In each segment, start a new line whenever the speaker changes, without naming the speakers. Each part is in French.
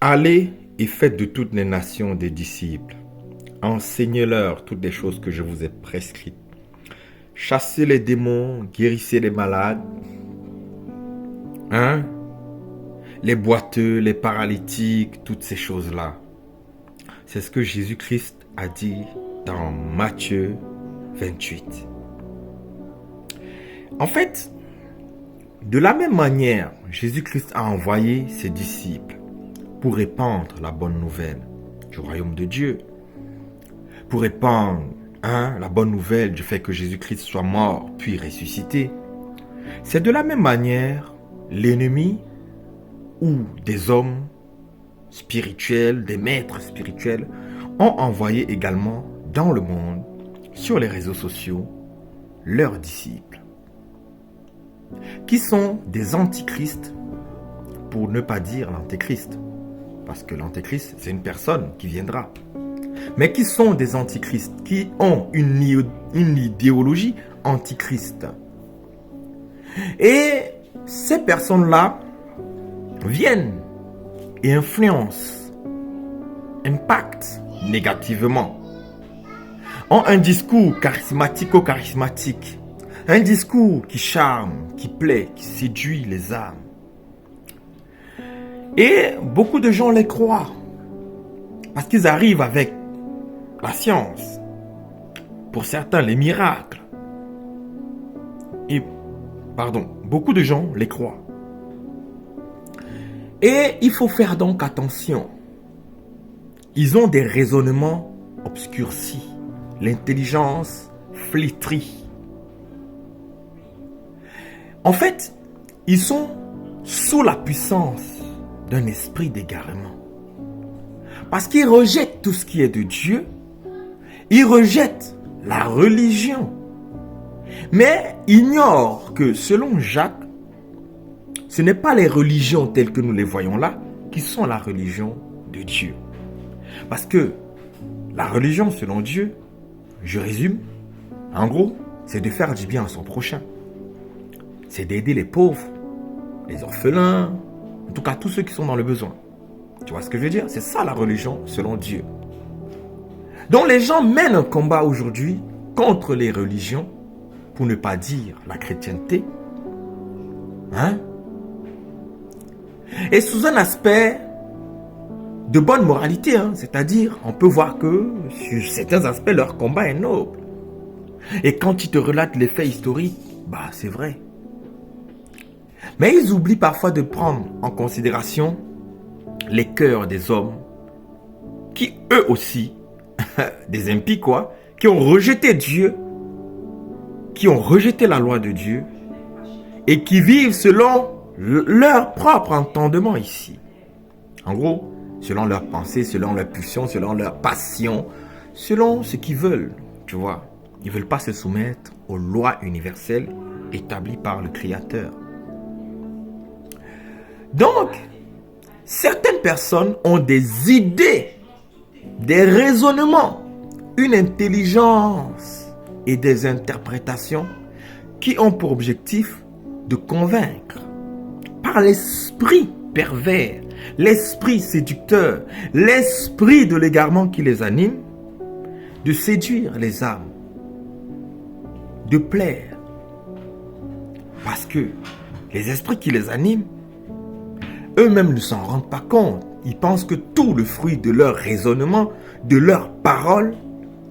Allez et faites de toutes les nations des disciples. Enseignez-leur toutes les choses que je vous ai prescrites. Chassez les démons, guérissez les malades. Hein? Les boiteux, les paralytiques, toutes ces choses-là. C'est ce que Jésus-Christ a dit dans Matthieu 28. En fait, de la même manière, Jésus-Christ a envoyé ses disciples pour répandre la bonne nouvelle du royaume de Dieu. Pour répandre la bonne nouvelle du fait que Jésus-Christ soit mort puis ressuscité. C'est de la même manière, l'ennemi ou des hommes spirituels, des maîtres spirituels, ont envoyé également dans le monde, sur les réseaux sociaux, leurs disciples, qui sont des antichrists, pour ne pas dire l'antéchrist, parce que l'antéchrist, c'est une personne qui viendra, mais qui sont des antichrists, qui ont une idéologie antichrist. Et ces personnes-là viennent et influencent, impactent négativement, ont un discours charismatique, un discours qui charme, qui plaît, qui séduit les âmes. Et beaucoup de gens les croient, parce qu'ils arrivent avec la science, pour certains les miracles. Et, beaucoup de gens les croient. Et il faut faire donc attention. Ils ont des raisonnements obscurcis, l'intelligence flétrie. En fait, ils sont sous la puissance d'un esprit d'égarement. Parce qu'ils rejettent tout ce qui est de Dieu. Ils rejettent la religion. Mais ignorent que selon Jacques, ce n'est pas les religions telles que nous les voyons là qui sont la religion de Dieu. Parce que la religion selon Dieu, je résume, en gros, c'est de faire du bien à son prochain. C'est d'aider les pauvres, les orphelins, en tout cas tous ceux qui sont dans le besoin. Tu vois ce que je veux dire? C'est ça la religion selon Dieu. Donc les gens mènent un combat aujourd'hui contre les religions, pour ne pas dire la chrétienté. Et sous un aspect de bonne moralité, c'est-à-dire on peut voir que sur certains aspects leur combat est noble. Et quand ils te relatent les faits historiques, c'est vrai. Mais ils oublient parfois de prendre en considération les cœurs des hommes qui eux aussi, des impies qui ont rejeté Dieu, qui ont rejeté la loi de Dieu et qui vivent selon leur propre entendement ici. En gros, selon leurs pensées, selon leurs pulsions, selon leurs passions, selon ce qu'ils veulent, tu vois. Ils ne veulent pas se soumettre aux lois universelles établies par le Créateur. Donc, certaines personnes ont des idées, des raisonnements, une intelligence et des interprétations qui ont pour objectif de convaincre par l'esprit pervers, l'esprit séducteur, l'esprit de l'égarement qui les anime, de séduire les âmes, de plaire. Parce que les esprits qui les animent, eux-mêmes ne s'en rendent pas compte. Ils pensent que tout le fruit de leur raisonnement, de leurs paroles,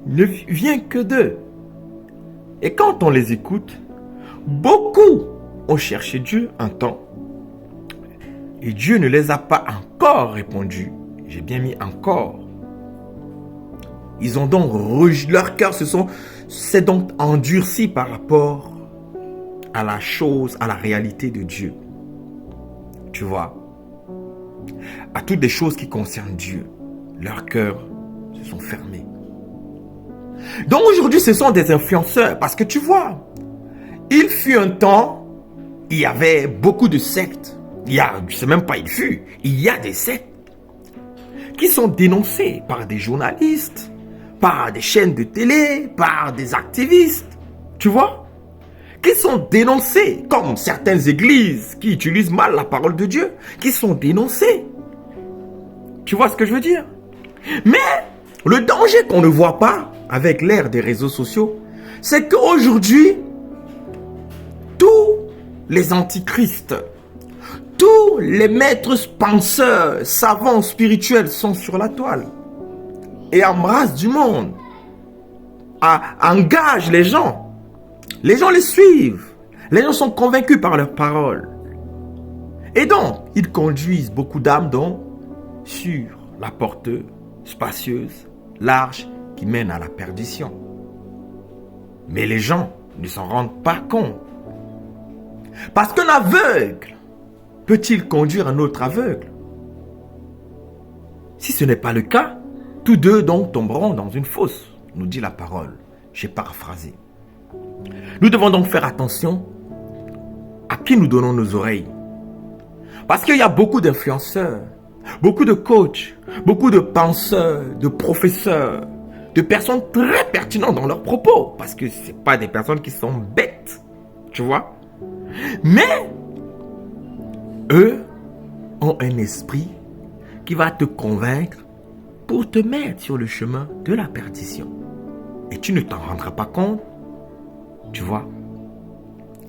ne vient que d'eux. Et quand on les écoute, beaucoup ont cherché Dieu un temps. Et Dieu ne les a pas encore répondu. J'ai bien mis encore. Ils ont donc leur cœur s'est donc endurci par rapport à la chose, à la réalité de Dieu. Tu vois, à toutes les choses qui concernent Dieu, leurs cœurs se sont fermés. Donc aujourd'hui, ce sont des influenceurs parce que tu vois, il fut un temps, il y avait beaucoup de sectes. Il y a des sectes qui sont dénoncées par des journalistes, par des chaînes de télé, par des activistes, tu vois, qui sont dénoncées, comme certaines églises qui utilisent mal la parole de Dieu, qui sont dénoncées. Tu vois ce que je veux dire? Mais le danger qu'on ne voit pas avec l'ère des réseaux sociaux, c'est qu'aujourd'hui, tous les antichrists, tous les maîtres penseurs, savants, spirituels sont sur la toile et embrassent du monde, engagent les gens. Les gens les suivent. Les gens sont convaincus par leurs paroles. Et donc, ils conduisent beaucoup d'âmes sur la porte spacieuse, large, qui mène à la perdition. Mais les gens ne s'en rendent pas compte. Parce qu'un aveugle peut-il conduire un autre aveugle? Si ce n'est pas le cas, tous deux donc tomberont dans une fosse, nous dit la parole. J'ai paraphrasé. Nous devons donc faire attention à qui nous donnons nos oreilles. Parce qu'il y a beaucoup d'influenceurs, beaucoup de coachs, beaucoup de penseurs, de professeurs, de personnes très pertinentes dans leurs propos. Parce que ce n'est pas des personnes qui sont bêtes, tu vois. Mais eux ont un esprit qui va te convaincre pour te mettre sur le chemin de la perdition. Et tu ne t'en rendras pas compte, tu vois.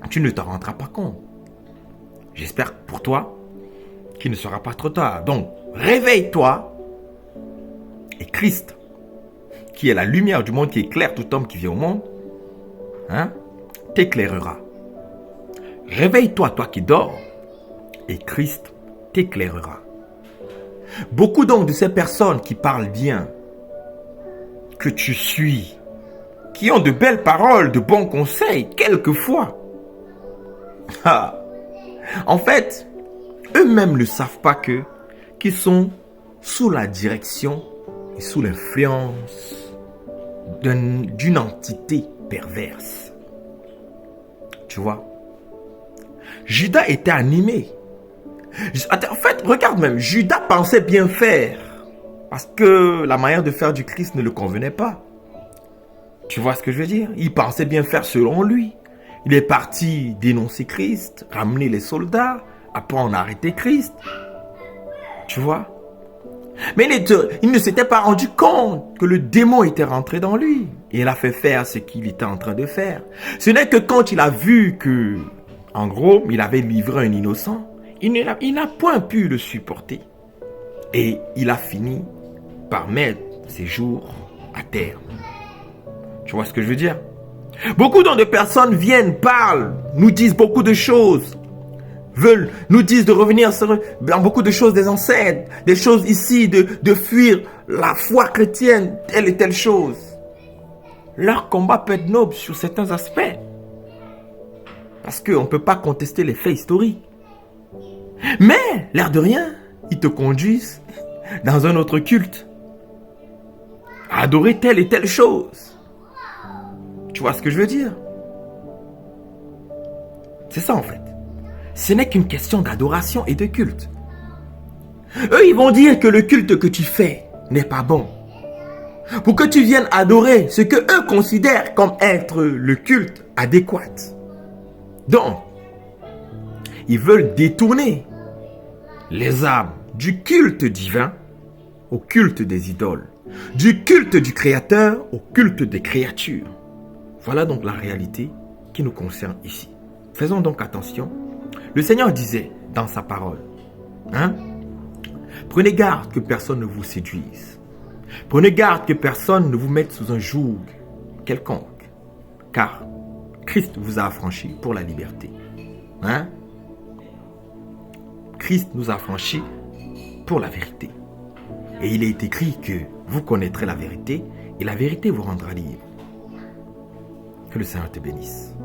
Tu ne t'en rendras pas compte. J'espère pour toi qu'il ne sera pas trop tard. Donc, réveille-toi et Christ, qui est la lumière du monde, qui éclaire tout homme qui vient au monde, t'éclairera. Réveille-toi, toi qui dors, et Christ t'éclairera. Beaucoup donc de ces personnes qui parlent bien, que tu suis, qui ont de belles paroles, de bons conseils, quelquefois. En fait, eux-mêmes ne savent pas qu'ils sont sous la direction et sous l'influence d'une entité perverse. Tu vois? Judas était animé. En fait, regarde même, Judas pensait bien faire. Parce que la manière de faire du Christ ne le convenait pas. Tu vois ce que je veux dire? Il pensait bien faire selon lui. Il est parti dénoncer Christ, ramener les soldats, après on a arrêté Christ. Tu vois? Mais il ne s'était pas rendu compte que le démon était rentré dans lui. Et il a fait faire ce qu'il était en train de faire. Ce n'est que quand il a vu que, en gros, il avait livré un innocent, il n'a point pu le supporter. Et il a fini par mettre ses jours à terme. Tu vois ce que je veux dire? Beaucoup de personnes viennent, parlent, nous disent beaucoup de choses. Nous disent de revenir dans beaucoup de choses des ancêtres, des choses ici, de fuir la foi chrétienne, telle et telle chose. Leur combat peut être noble sur certains aspects. Parce qu'on ne peut pas contester les faits historiques. Mais, l'air de rien, ils te conduisent dans un autre culte. À adorer telle et telle chose. Tu vois ce que je veux dire? C'est ça en fait. Ce n'est qu'une question d'adoration et de culte. Eux, ils vont dire que le culte que tu fais n'est pas bon. Pour que tu viennes adorer ce que eux considèrent comme être le culte adéquat. Donc, ils veulent détourner les âmes du culte divin au culte des idoles, du culte du Créateur au culte des créatures. Voilà donc la réalité qui nous concerne ici. Faisons donc attention. Le Seigneur disait dans sa parole, prenez garde que personne ne vous séduise. Prenez garde que personne ne vous mette sous un joug quelconque. Car Christ vous a affranchis pour la liberté. Christ nous a affranchis pour la vérité. Et il est écrit que vous connaîtrez la vérité et la vérité vous rendra libre. Que le Seigneur te bénisse.